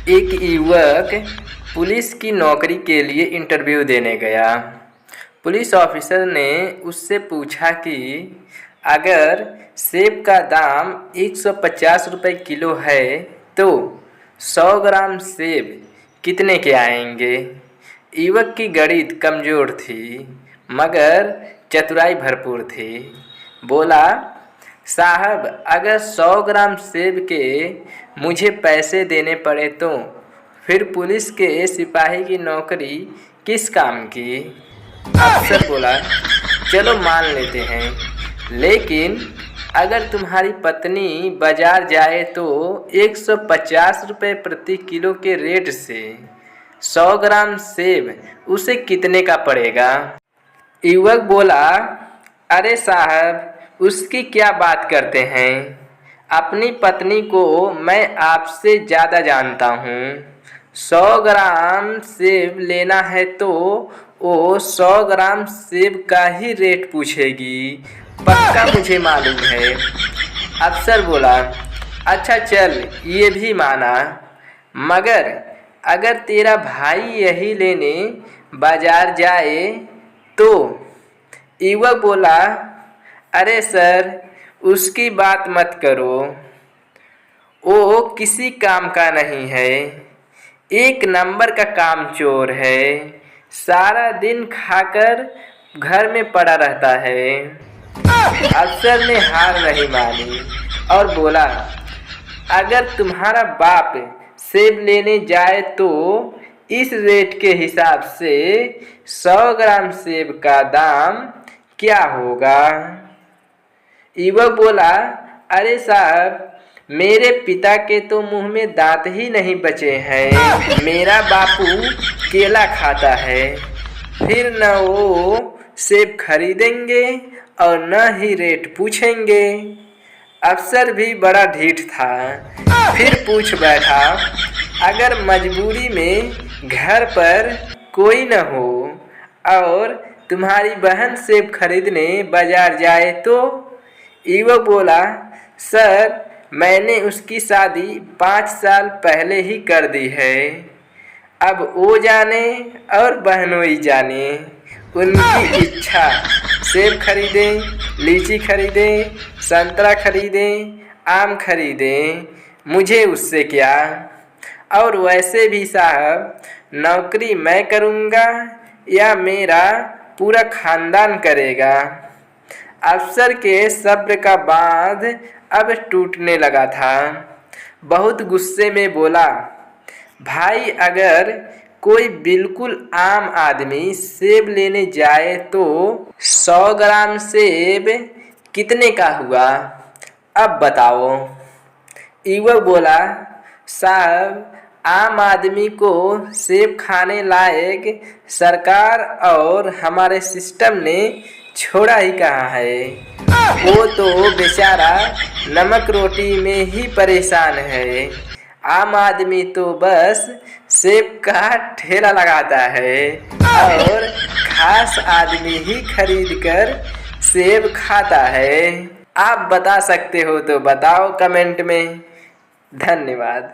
एक युवक पुलिस की नौकरी के लिए इंटरव्यू देने गया। पुलिस ऑफिसर ने उससे पूछा कि अगर सेब का दाम 150 रुपये किलो है तो 100 ग्राम सेब कितने के आएंगे। युवक की गणित कमज़ोर थी मगर चतुराई भरपूर थी। बोला, साहब, अगर 100 ग्राम सेब के मुझे पैसे देने पड़े तो फिर पुलिस के सिपाही की नौकरी किस काम की। अफसर बोला, चलो मान लेते हैं, लेकिन अगर तुम्हारी पत्नी बाजार जाए तो 150 रुपये प्रति किलो के रेट से 100 ग्राम सेब उसे कितने का पड़ेगा। युवक बोला, अरे साहब, उसकी क्या बात करते हैं, अपनी पत्नी को मैं आपसे ज़्यादा जानता हूँ। 100 ग्राम सेब लेना है तो वो 100 ग्राम सेब का ही रेट पूछेगी, पक्का मुझे मालूम है। अफसर बोला, अच्छा चल, ये भी माना, मगर अगर तेरा भाई यही लेने बाजार जाए तो। युवक बोला, अरे सर, उसकी बात मत करो, वो किसी काम का नहीं है, एक नंबर का कामचोर है, सारा दिन खाकर घर में पड़ा रहता है। अफसर ने हार नहीं मानी और बोला, अगर तुम्हारा बाप सेब लेने जाए तो इस रेट के हिसाब से 100 ग्राम सेब का दाम क्या होगा। युवक बोला, अरे साहब, मेरे पिता के तो मुंह में दांत ही नहीं बचे हैं, मेरा बापू केला खाता है, फिर न वो सेब खरीदेंगे और न ही रेट पूछेंगे। अफसर भी बड़ा ढीठ था, फिर पूछ बैठा, अगर मजबूरी में घर पर कोई न हो और तुम्हारी बहन सेब खरीदने बाजार जाए तो। युवक बोला, सर, मैंने उसकी शादी 5 साल पहले ही कर दी है, अब वो जाने और बहनोई जाने, उनकी इच्छा, सेब खरीदे, लीची खरीदे, संतरा खरीदे, आम खरीदे, मुझे उससे क्या। और वैसे भी साहब, नौकरी मैं करूँगा या मेरा पूरा खानदान करेगा। अफसर के सब्र का बांध अब टूटने लगा था। बहुत गुस्से में बोला, भाई, अगर कोई बिल्कुल आम आदमी सेब लेने जाए तो 100 ग्राम सेब कितने का हुआ, अब बताओ। युवक बोला, साहब, आम आदमी को सेब खाने लायक सरकार और हमारे सिस्टम ने छोड़ा ही कहाँ है, वो तो बेचारा नमक रोटी में ही परेशान है। आम आदमी तो बस सेब का ठेला लगाता है और खास आदमी ही खरीदकर सेब खाता है। आप बता सकते हो तो बताओ कमेंट में। धन्यवाद।